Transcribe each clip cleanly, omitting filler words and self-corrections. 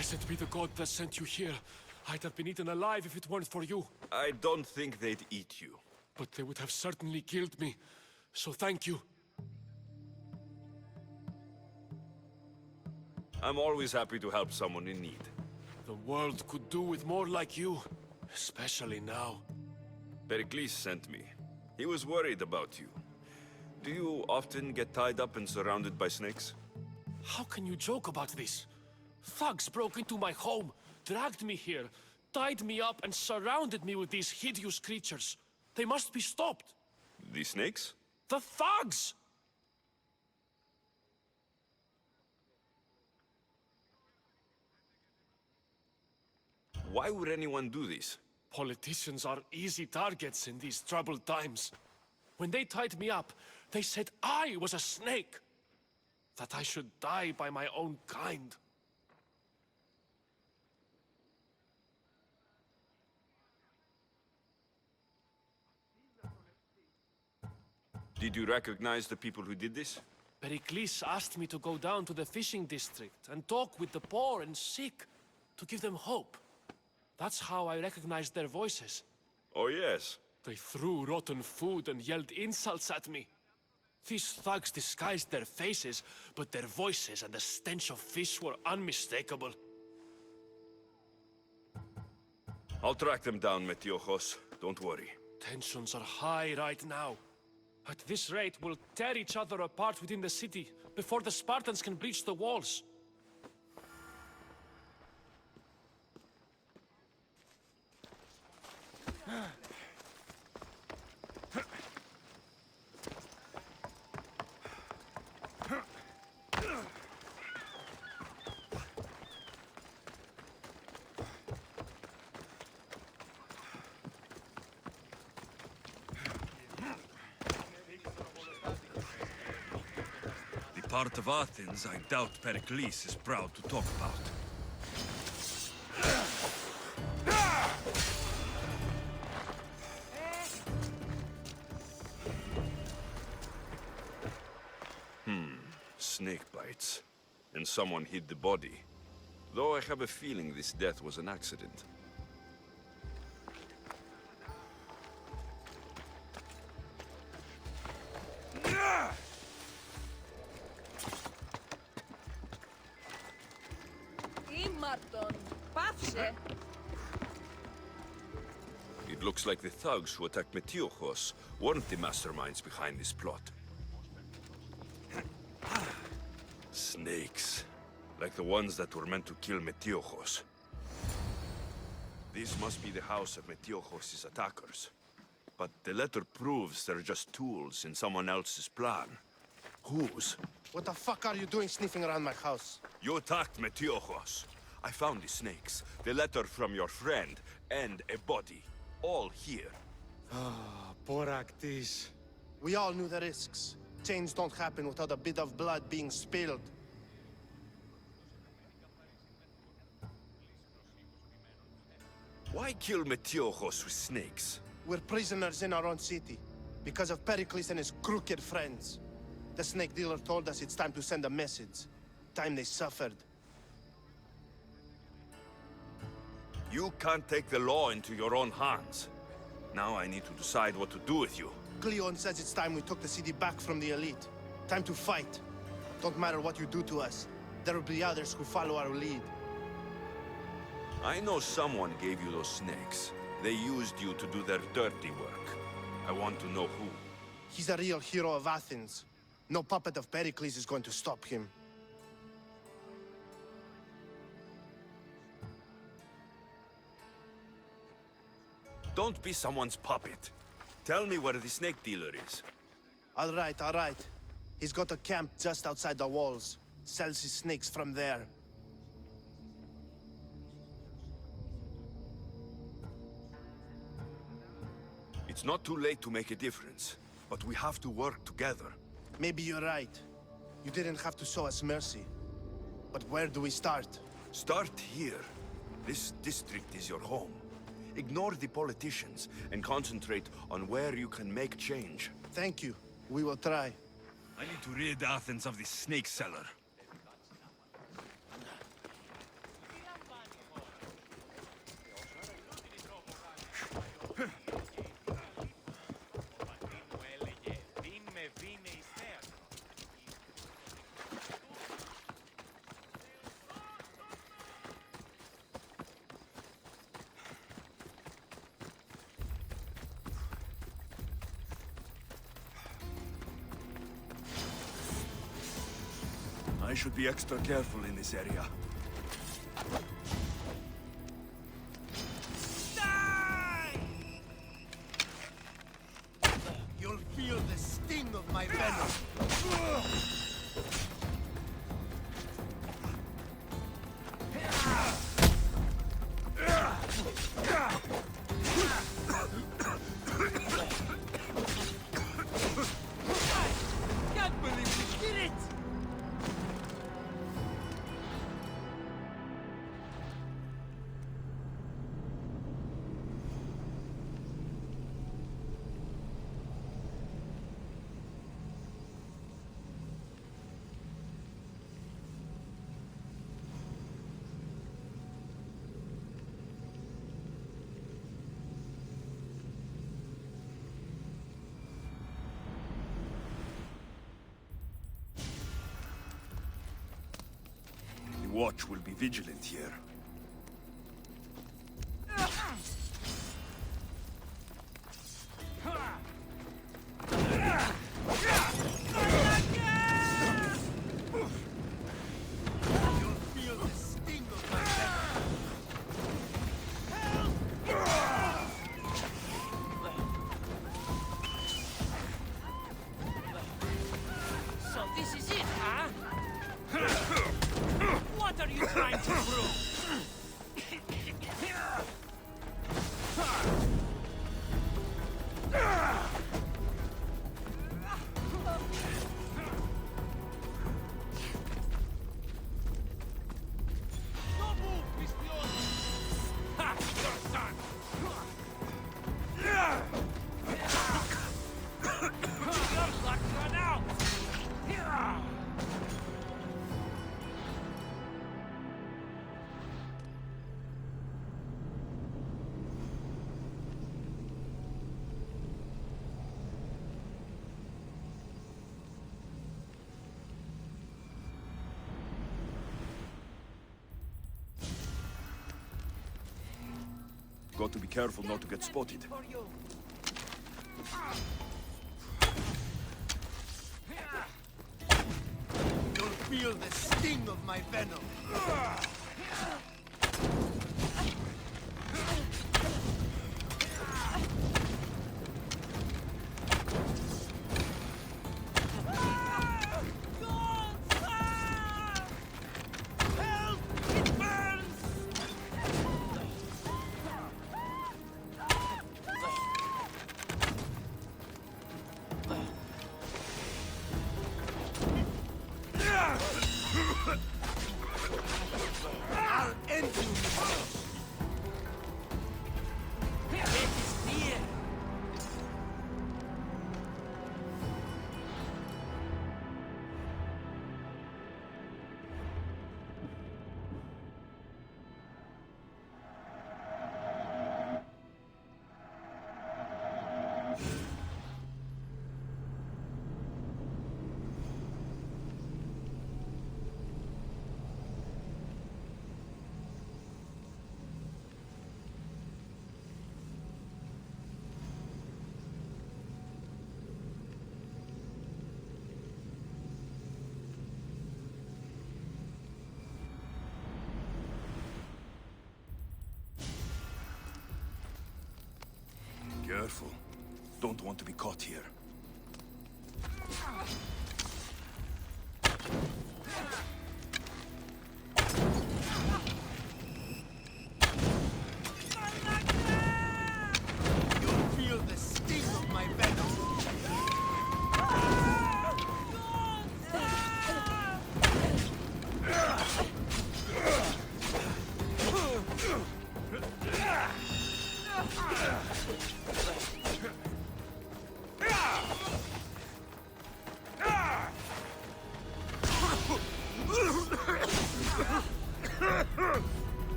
Blessed be the god that sent you here. I'd have been eaten alive if it weren't for you. I don't think they'd eat you. But they would have certainly killed me. So thank you. I'm always happy to help someone in need. The world could do with more like you. Especially now. Pericles sent me. He was worried about you. Do you often get tied up and surrounded by snakes? How can you joke about this? Thugs broke into my home, dragged me here, tied me up and surrounded me with these hideous creatures. They must be stopped. The snakes? The thugs! Why would anyone do this? Politicians are easy targets in these troubled times. When they tied me up, they said I was a snake. That I should die by my own kind. Did you recognize the people who did this? Pericles asked me to go down to the fishing district and talk with the poor and sick, to give them hope. That's how I recognized their voices. Oh yes. They threw rotten food and yelled insults at me. These thugs disguised their faces, but their voices and the stench of fish were unmistakable. I'll track them down, Metiojos. Don't worry. Tensions are high right now. At this rate, we'll tear each other apart within the city, before the Spartans can breach the walls. The part of Athens I doubt Pericles is proud to talk about. Snake bites. And someone hid the body. Though I have a feeling this death was an accident. Ήμαρτον, πάψε! It looks like the thugs who attacked Metiojos weren't the masterminds behind this plot. Snakes. Like the ones that were meant to kill Metiojos. This must be the house of Metiojos' attackers. But the letter proves they're just tools in someone else's plan. Whose? What the fuck are you doing sniffing around my house? You attacked Metiojos. I found the snakes, the letter from your friend, and a body. All here. Boraktis. We all knew the risks. Change don't happen without a bit of blood being spilled. Why kill Metiojos with snakes? We're prisoners in our own city. Because of Pericles and his crooked friends. The snake dealer told us it's time to send a message. Time they suffered. You can't take the law into your own hands. Now I need to decide what to do with you. Cleon says it's time we took the city back from the elite. Time to fight. Don't matter what you do to us. There will be others who follow our lead. I know someone gave you those snakes. They used you to do their dirty work. I want to know who. He's a real hero of Athens. No puppet of Pericles is going to stop him. Don't be someone's puppet. Tell me where the snake dealer is. All right, all right. He's got a camp just outside the walls. Sells his snakes from there. It's not too late to make a difference, but we have to work together. Maybe you're right. You didn't have to show us mercy. But where do we start? Start here. This district is your home. Ignore the politicians and concentrate on where you can make change. Thank you. We will try. I need to rid Athens of this snake seller. I should be extra careful in this area. You'll feel the sting of my venom. Can't believe we did it! The watch will be vigilant here. You'll feel the sting of my venom. So this is it, huh? What are you trying to prove? Don't move, Mistrioso! Ha! You're done! Your luck run out! Got to be careful not to get spotted. For you. You'll feel the sting of my venom. I'll end you. It is near. Careful. Don't want to be caught here. You'll feel the sting of my venom.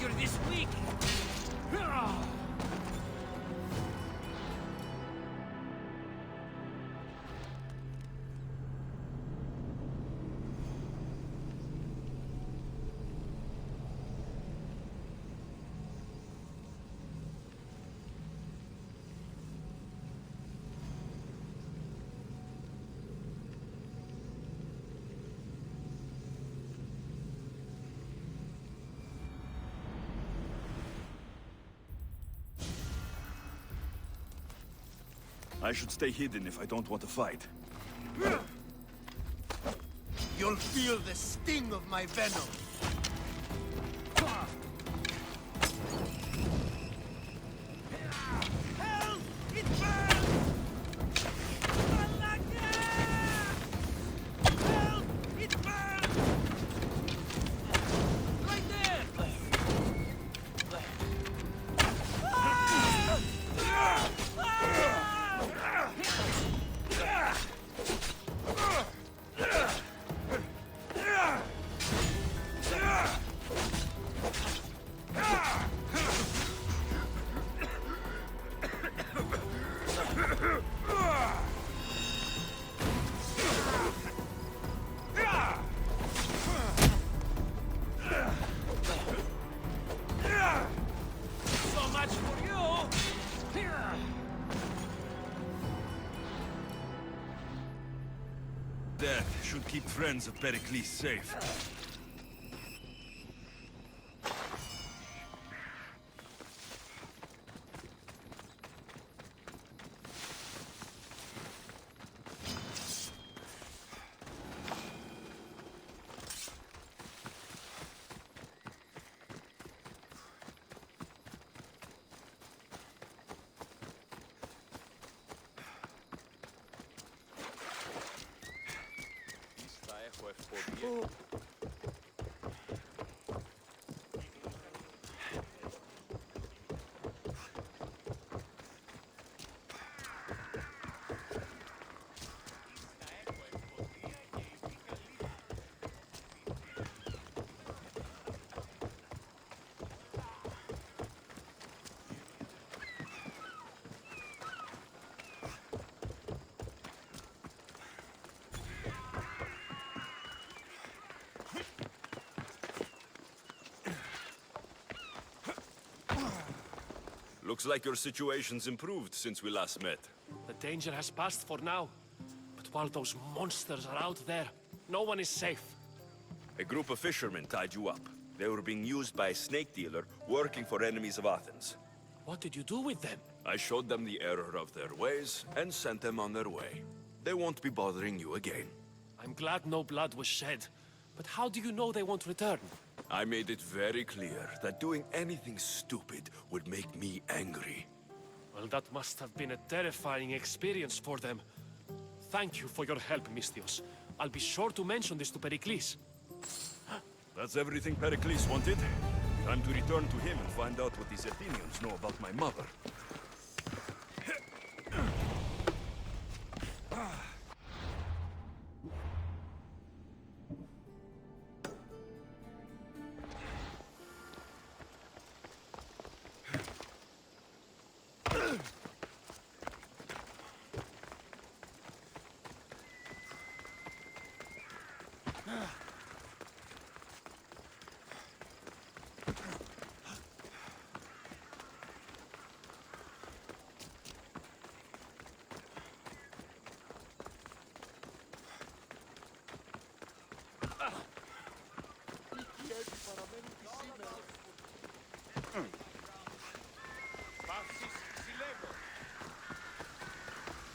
you're this weak. I should stay hidden if I don't want to fight. You'll feel the sting of my venom. Help! It burns! Help! It burns! Right there! So much for you! Death should keep friends of Pericles safe. Looks like your situation's improved since we last met. The danger has passed for now. But while those monsters are out there, no one is safe. A group of fishermen tied you up. They were being used by a snake dealer working for enemies of Athens. What did you do with them? I showed them the error of their ways and sent them on their way. They won't be bothering you again. I'm glad no blood was shed. But how do you know they won't return? I made it very clear that doing anything stupid would make me angry. Well, that must have been a terrifying experience for them. Thank you for your help, Misthios. I'll be sure to mention this to Pericles. That's everything Pericles wanted. Time to return to him and find out what these Athenians know about my mother.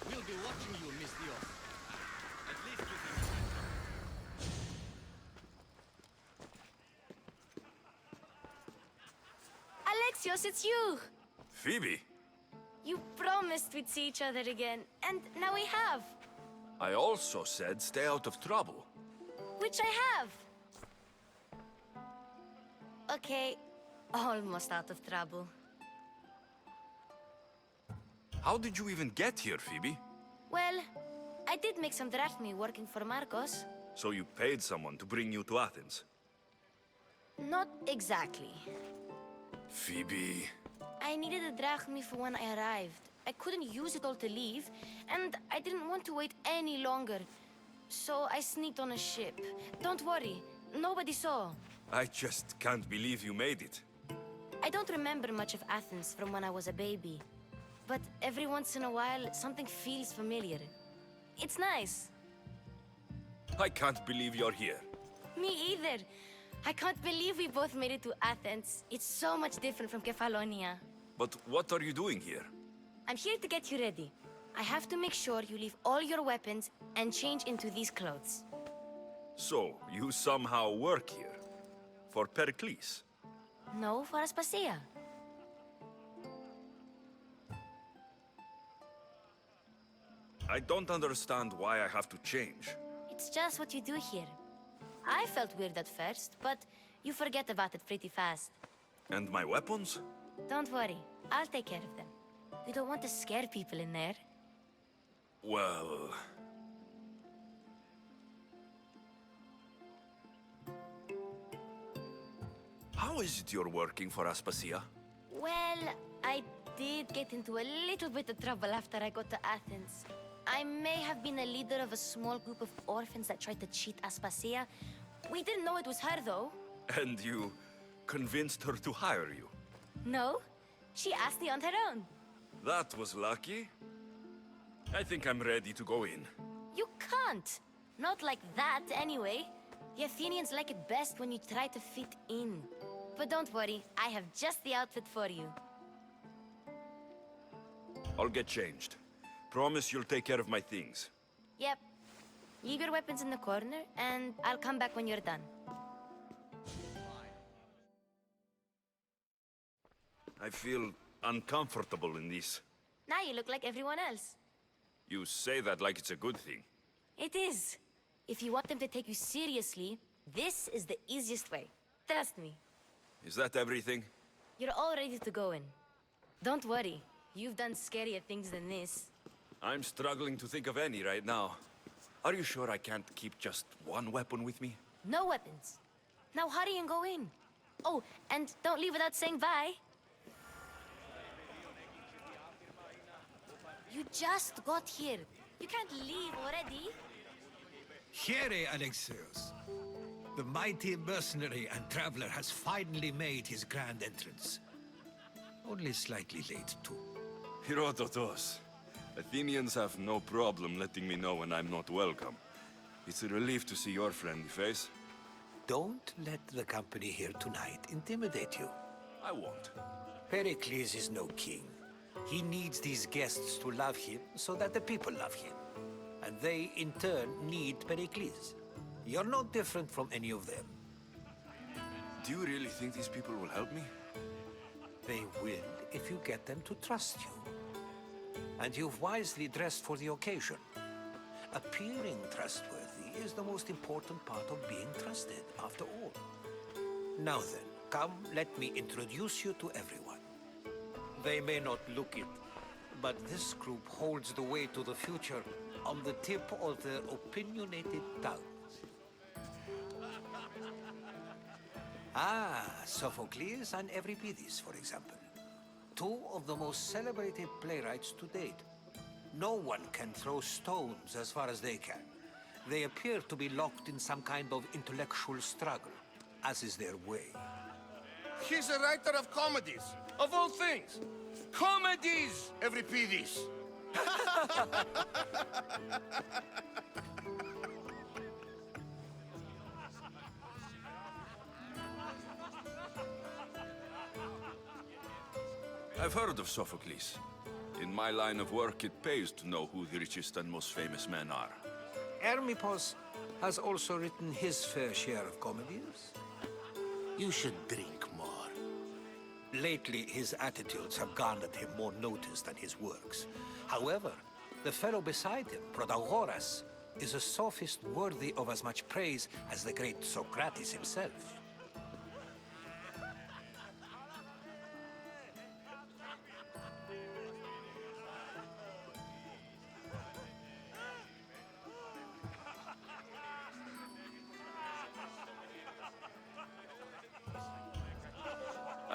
We'll be watching you, Miss Dios. At least you can... Alexios, it's you! Phoebe, You promised we'd see each other again, and now we have. I also said stay out of trouble. Which I have. Okay, almost out of trouble. How did you even get here, Phoebe? Well, I did make some drachmi working for Marcos. So you paid someone to bring you to Athens? Not exactly. Phoebe... I needed a drachmi for when I arrived. I couldn't use it all to leave, and I didn't want to wait any longer. So I sneaked on a ship. Don't worry, nobody saw. I just can't believe you made it. I don't remember much of Athens from when I was a baby. But every once in a while, something feels familiar. It's nice. I can't believe you're here. Me either. I can't believe we both made it to Athens. It's so much different from Kefalonia. But what are you doing here? I'm here to get you ready. I have to make sure you leave all your weapons and change into these clothes. So, you somehow work here? For Pericles? No, for Aspasia. I don't understand why I have to change. It's just what you do here. I felt weird at first, but you forget about it pretty fast. And my weapons? Don't worry, I'll take care of them. You don't want to scare people in there. Well... How is it you're working for Aspasia? Well, I did get into a little bit of trouble after I got to Athens. I may have been a leader of a small group of orphans that tried to cheat Aspasia. We didn't know it was her, though. And you convinced her to hire you? No, she asked me on her own. That was lucky. I think I'm ready to go in. You can't. Not like that, anyway. The Athenians like it best when you try to fit in. But don't worry, I have just the outfit for you. I'll get changed. Promise you'll take care of my things. Yep. Leave your weapons in the corner, and I'll come back when you're done. I feel uncomfortable in this. Now you look like everyone else. You say that like it's a good thing. It is. If you want them to take you seriously, this is the easiest way. Trust me. Is that everything? You're all ready to go in. Don't worry. You've done scarier things than this. I'm struggling to think of any right now. Are you sure I can't keep just one weapon with me? No weapons. Now hurry and go in. Oh, and don't leave without saying bye. You just got here. You can't leave already. Here, Alexios. The mighty mercenary and traveler has finally made his grand entrance. Only slightly late, too. Herodotus. Athenians have no problem letting me know when I'm not welcome. It's a relief to see your friendly face. Don't let the company here tonight intimidate you. I won't. Pericles is no king. He needs these guests to love him so that the people love him. And they, in turn, need Pericles. You're no different from any of them. Do you really think these people will help me? They will if you get them to trust you. And you've wisely dressed for the occasion. Appearing trustworthy is the most important part of being trusted, after all. Now then, come, let me introduce you to everyone. They may not look it, but this group holds the way to the future on the tip of their opinionated tongues. Ah, Sophocles and Euripides, for example. Two of the most celebrated playwrights to date. No one can throw stones as far as they can. They appear to be locked in some kind of intellectual struggle, as is their way. He's a writer of comedies, of all things. Comedies, Euripides. I've heard of Sophocles. In my line of work, it pays to know who the richest and most famous men are. Hermippos has also written his fair share of comedies. You should drink more. Lately, his attitudes have garnered him more notice than his works. However, the fellow beside him, Protagoras, is a sophist worthy of as much praise as the great Socrates himself.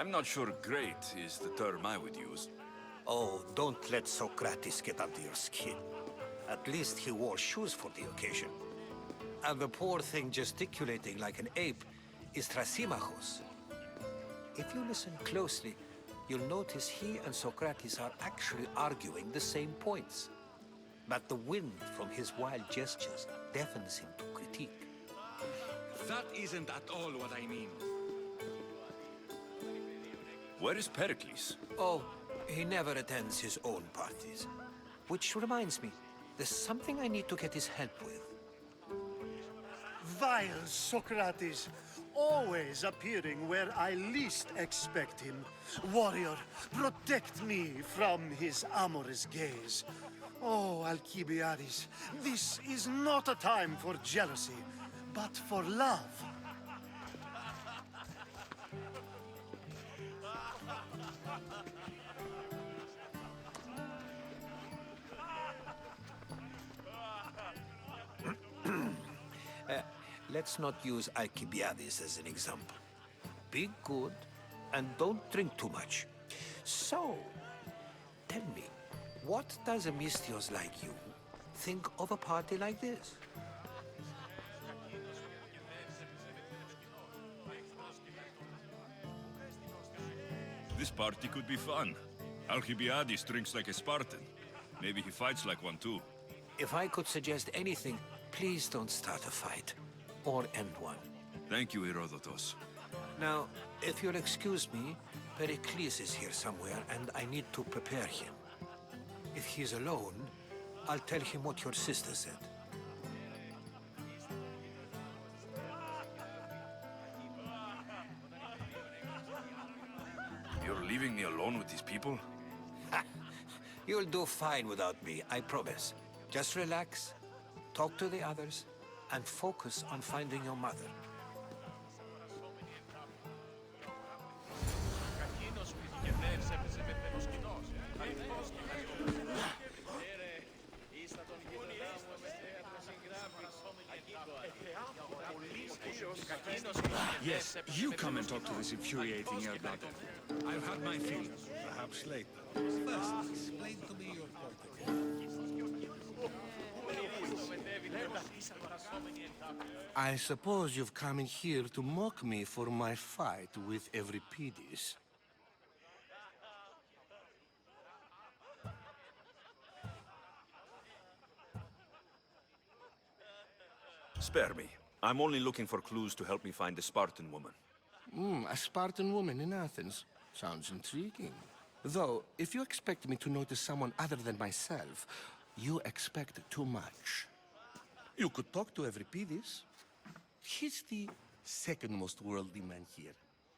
I'm not sure great is the term I would use. Oh, don't let Socrates get under your skin. At least he wore shoes for the occasion. And the poor thing gesticulating like an ape is Thrasymachos. If you listen closely, you'll notice he and Socrates are actually arguing the same points. But the wind from his wild gestures deafens him to critique. That isn't at all what I mean. Where is Pericles? Oh, he never attends his own parties. Which reminds me, there's something I need to get his help with. Vile Socrates, always appearing where I least expect him. Warrior, protect me from his amorous gaze. Oh, Alcibiades, this is not a time for jealousy, but for love. Let's not use Alcibiades as an example. Be good and don't drink too much. So, tell me, what does a Mystios like you think of a party like this? This party could be fun. Alcibiades drinks like a Spartan. Maybe he fights like one too. If I could suggest anything, please don't start a fight. Or end one. Thank you, Herodotus. Now, if you'll excuse me, Pericles is here somewhere, and I need to prepare him. If he's alone, I'll tell him what your sister said. You're leaving me alone with these people? You'll do fine without me, I promise. Just relax, talk to the others, and focus on finding your mother. Yes, you come and talk to this infuriating elder. I've had my fill. Perhaps later. First, explain to me your point of view. I suppose you've come in here to mock me for my fight with Euripides. Spare me. I'm only looking for clues to help me find the Spartan woman. A Spartan woman in Athens. Sounds intriguing. Though, if you expect me to notice someone other than myself, you expect too much. You could talk to Euripides. He's the second most worldly man here.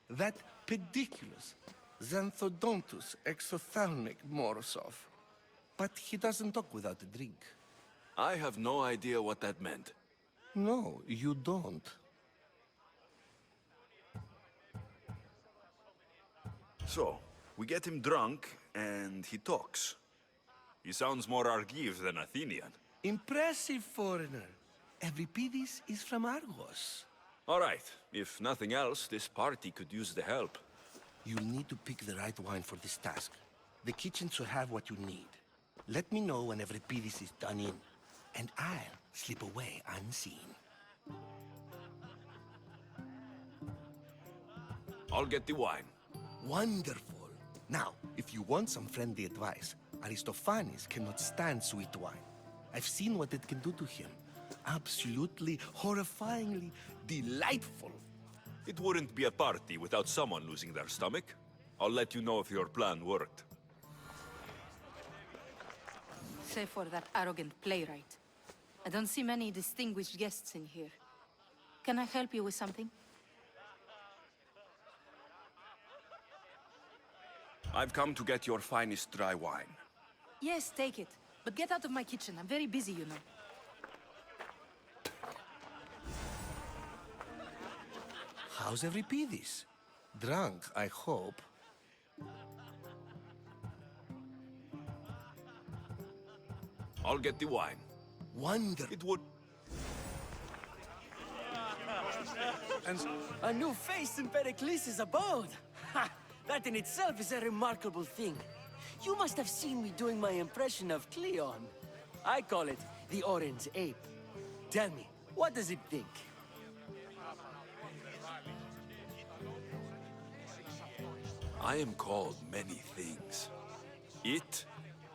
That pediculous, xanthodontus, exophthalmic Morosov. But he doesn't talk without a drink. I have no idea what that meant. No, you don't. So, we get him drunk, and he talks. He sounds more Argive than Athenian. Impressive, foreigner. Euripides is from Argos. All right, if nothing else, this party could use the help. You'll need to pick the right wine for this task. The kitchen should have what you need. Let me know when Euripides is done in, and I'll slip away unseen. I'll get the wine. Wonderful. Now, if you want some friendly advice, Aristophanes cannot stand sweet wine. I've seen what it can do to him. Absolutely, horrifyingly delightful. It wouldn't be a party without someone losing their stomach. I'll let you know if your plan worked. Save for that arrogant playwright. I don't see many distinguished guests in here. Can I help you with something? I've come to get your finest dry wine. Yes, take it. But get out of my kitchen. I'm very busy, you know. How's Euripides? Drunk, I hope. I'll get the wine. Wonderful. It would... And a new face in Pericles' abode. Ha! That in itself is a remarkable thing. You must have seen me doing my impression of Cleon. I call it the Orange Ape. Tell me, what does it think? I am called many things. It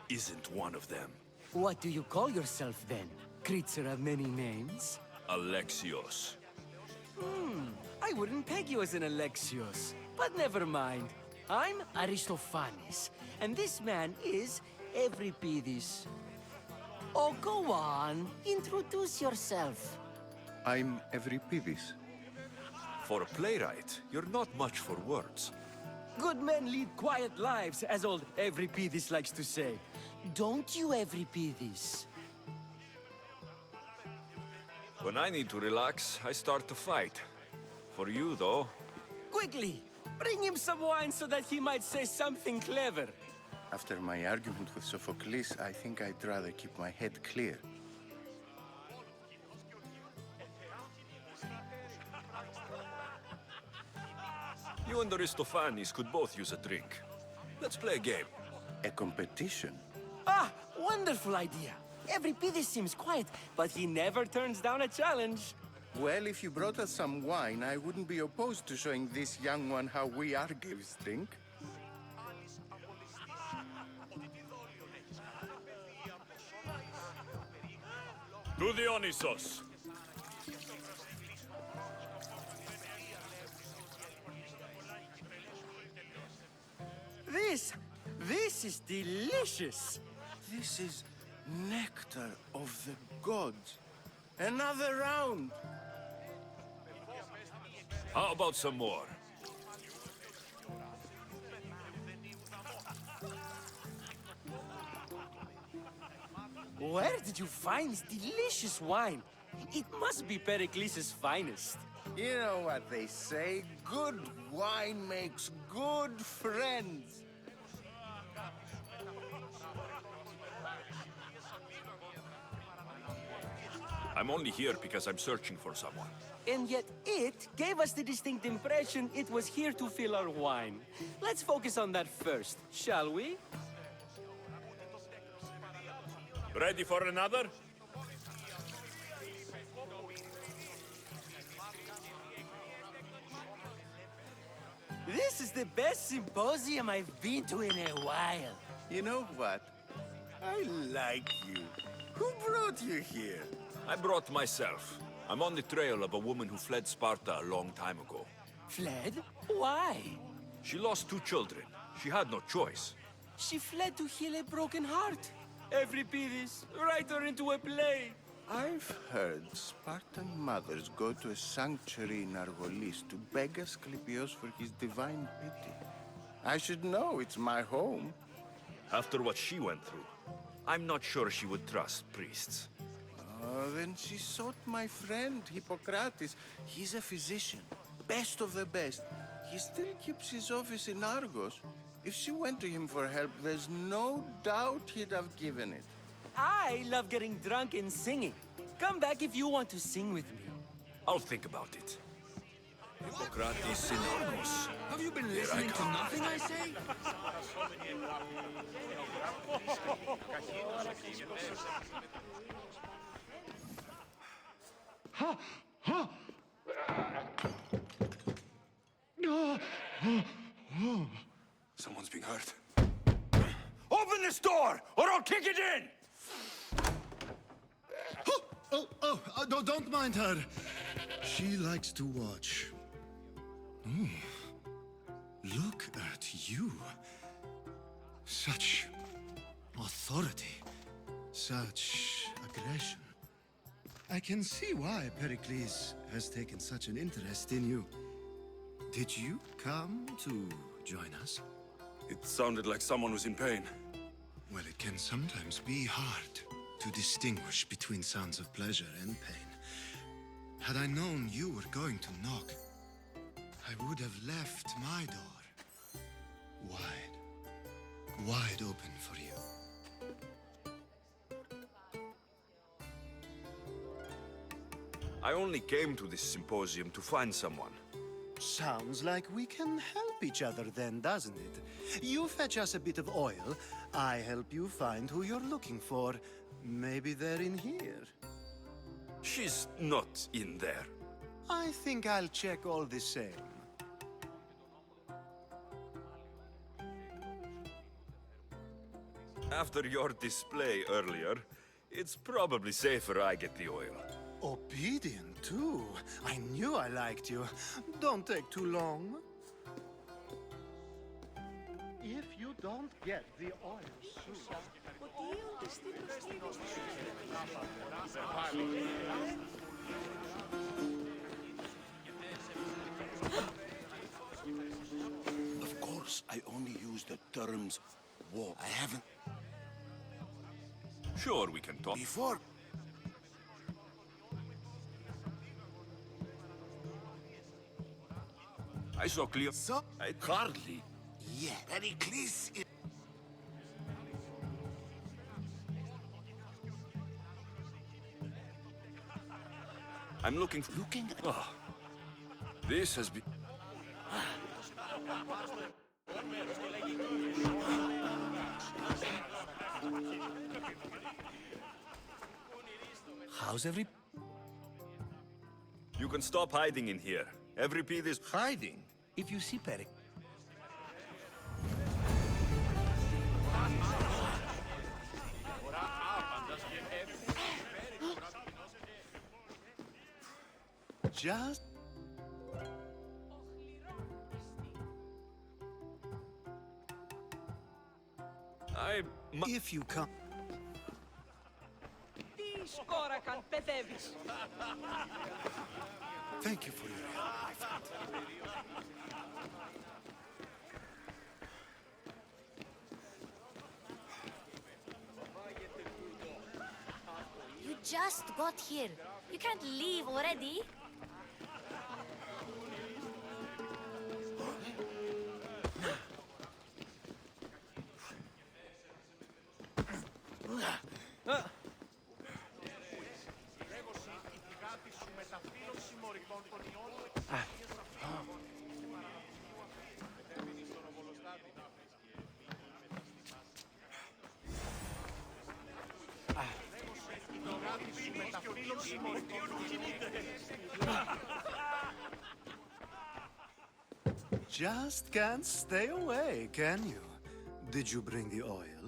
isn't one of them. What do you call yourself then? Creature of many names? Alexios. I wouldn't peg you as an Alexios, but never mind. I'm Aristophanes, and this man is Euripides. Oh, go on. Introduce yourself. I'm Euripides. For a playwright, you're not much for words. Good men lead quiet lives, as old Euripides likes to say. Don't you, Euripides? When I need to relax, I start to fight. For you, though... Quickly! Bring him some wine so that he might say something clever. After my argument with Sophocles, I think I'd rather keep my head clear. You and Aristophanes could both use a drink. Let's play a game. A competition? Ah, wonderful idea. Euripides seems quiet, but he never turns down a challenge. Well, if you brought us some wine, I wouldn't be opposed to showing this young one how we Argives drink. To Dionysos. This is delicious. This is nectar of the gods. Another round. How about some more? Where did you find this delicious wine? It must be Pericles' finest. You know what they say, good wine makes good friends. I'm only here because I'm searching for someone. And yet it gave us the distinct impression it was here to fill our wine. Let's focus on that first, shall we? Ready for another? This is the best symposium I've been to in a while. You know what? I like you. Who brought you here? I brought myself. I'm on the trail of a woman who fled Sparta a long time ago. Fled? Why? She lost 2 children. She had no choice. She fled to heal a broken heart. Euripides, write her into a play. I've heard Spartan mothers go to a sanctuary in Argolis to beg Asclepios for his divine pity. I should know, it's my home. After what she went through, I'm not sure she would trust priests. Oh, then she sought my friend, Hippocrates. He's a physician, best of the best. He still keeps his office in Argos. If she went to him for help, there's no doubt he'd have given it. I love getting drunk and singing. Come back if you want to sing with me. I'll think about it. Hippocrates in Argos. Have you been listening to nothing I say? Someone's being hurt. Open this door, or I'll kick it in! Don't mind her. She likes to watch. Look at you. Such authority. Such aggression. I can see why Pericles has taken such an interest in you. Did you come to join us? It sounded like someone was in pain. Well, it can sometimes be hard to distinguish between sounds of pleasure and pain. Had I known you were going to knock, I would have left my door wide open for you. I only came to this symposium to find someone. Sounds like we can help each other then, doesn't it? You fetch us a bit of oil, I help you find who you're looking for. Maybe they're in here. She's not in there. I think I'll check all the same. After your display earlier, it's probably safer I get the oil. Obedient, too. I knew I liked you. Don't take too long. If you don't get the oil soon... Of course, I only use the terms war. I haven't... Sure, we can talk. Before... I saw clear. So? Hardly. Yeah, Pericles is... I'm looking. Oh. This has been. How's every... You can stop hiding in here. Every piece is hiding? If you see Peric... Just... If you come... Τι σκόρακαν, παιδεύεις. Thank you for your help, my friend. You just got here. You can't leave already. Just can't stay away, can you? Did you bring the oil?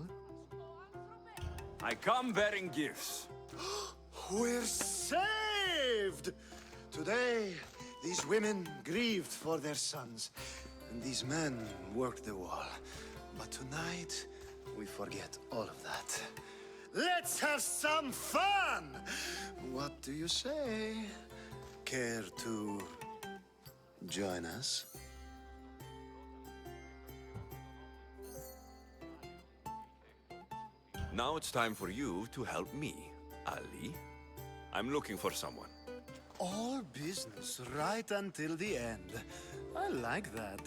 I come bearing gifts. We're saved! Today, these women grieved for their sons, and these men worked the wall. But tonight, we forget all of that. Let's have some fun! What do you say? Care to join us? Now it's time for you to help me, Ali. I'm looking for someone. All business right until the end. I like that.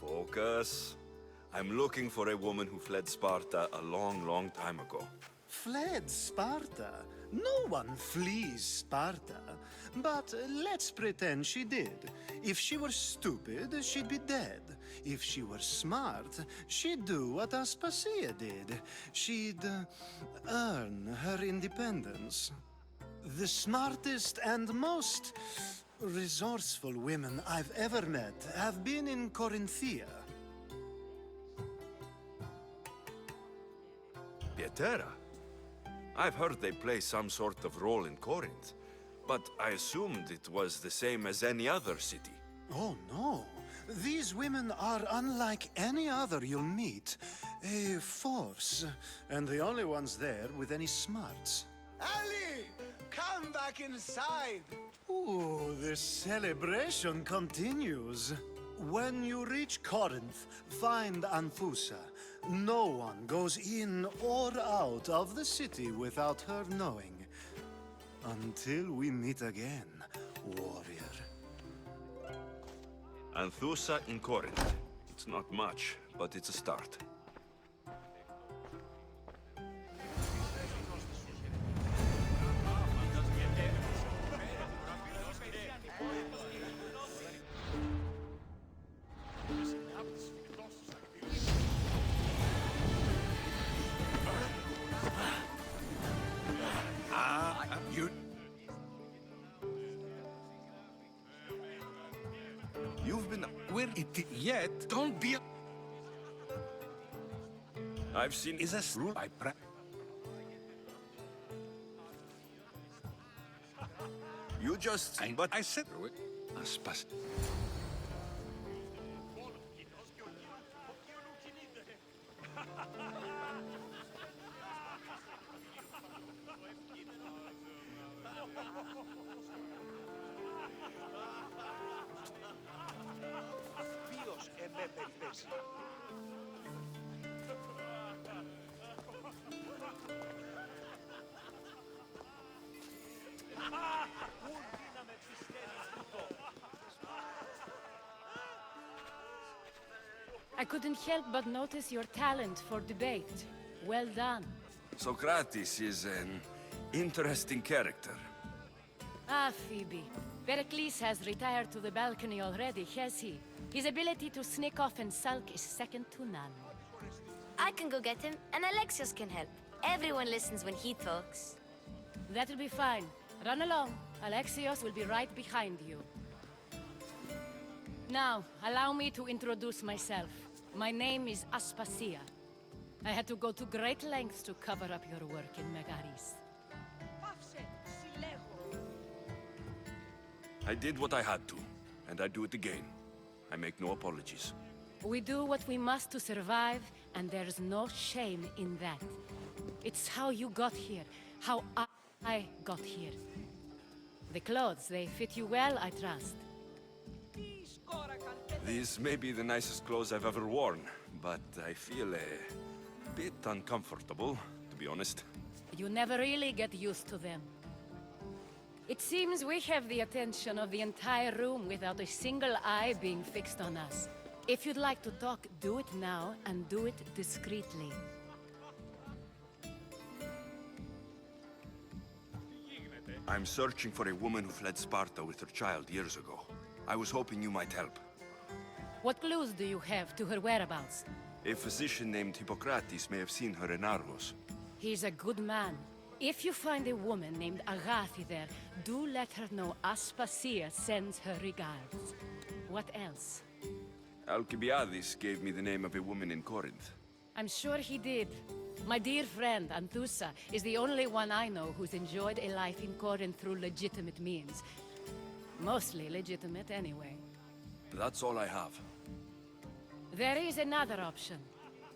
Focus. I'm looking for a woman who fled Sparta a long, long time ago. Fled Sparta? No one flees Sparta. But let's pretend she did. If she were stupid, she'd be dead. If she were smart, she'd do what Aspasia did. She'd earn her independence. The smartest and most resourceful women I've ever met have been in Corinthia. Pietera? I've heard they play some sort of role in Corinth, but I assumed it was the same as any other city. Oh, no. These women are unlike any other you'll meet. A force, and the only ones there with any smarts. Ali! Come back inside! Ooh, the celebration continues. When you reach Corinth, find Anthusa. No one goes in or out of the city without her knowing. Until we meet again, warrior. Anthusa in Corinth. It's not much, but it's a start. You've been... We're it yet. Don't be... I've seen... Is a rule I You just... But I said... Aspas. Ποιος εμέ περιπέσει. I couldn't help but notice your talent for debate. Well done. Socrates is an interesting character. Ah, Phoebe. Pericles has retired to the balcony already, has he? His ability to sneak off and sulk is second to none. I can go get him, and Alexios can help. Everyone listens when he talks. That'll be fine. Run along. Alexios will be right behind you. Now, allow me to introduce myself. My name is Aspasia. I had to go to great lengths to cover up your work in Megaris. I did what I had to, and I do it again. I make no apologies. We do what we must to survive, and there's no shame in that. It's how you got here, how I got here. The clothes, they fit you well, I trust. These may be the nicest clothes I've ever worn, but I feel a bit uncomfortable, to be honest. You never really get used to them. It seems we have the attention of the entire room without a single eye being fixed on us. If you'd like to talk, do it now, and do it discreetly. I'm searching for a woman who fled Sparta with her child years ago. I was hoping you might help. What clues do you have to her whereabouts? A physician named Hippocrates may have seen her in Argos. He's a good man. If you find a woman named Agathi there, do let her know Aspasia sends her regards. What else? Alcibiades gave me the name of a woman in Corinth. I'm sure he did. My dear friend, Anthusa, is the only one I know who's enjoyed a life in Corinth through legitimate means. Mostly legitimate, anyway. That's all I have. There is another option.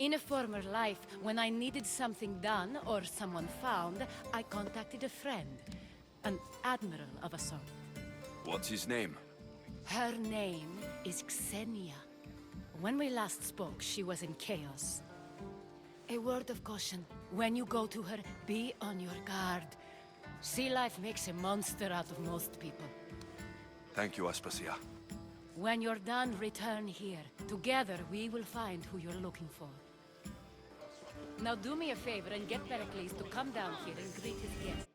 In a former life, when I needed something done or someone found, I contacted a friend. An admiral of a sort. What's his name? Her name is Xenia. When we last spoke, she was in chaos. A word of caution. When you go to her, be on your guard. Sea life makes a monster out of most people. Thank you, Aspasia. When you're done, return here. Together, we will find who you're looking for. Now do me a favor and get Pericles to come down here and greet his guests.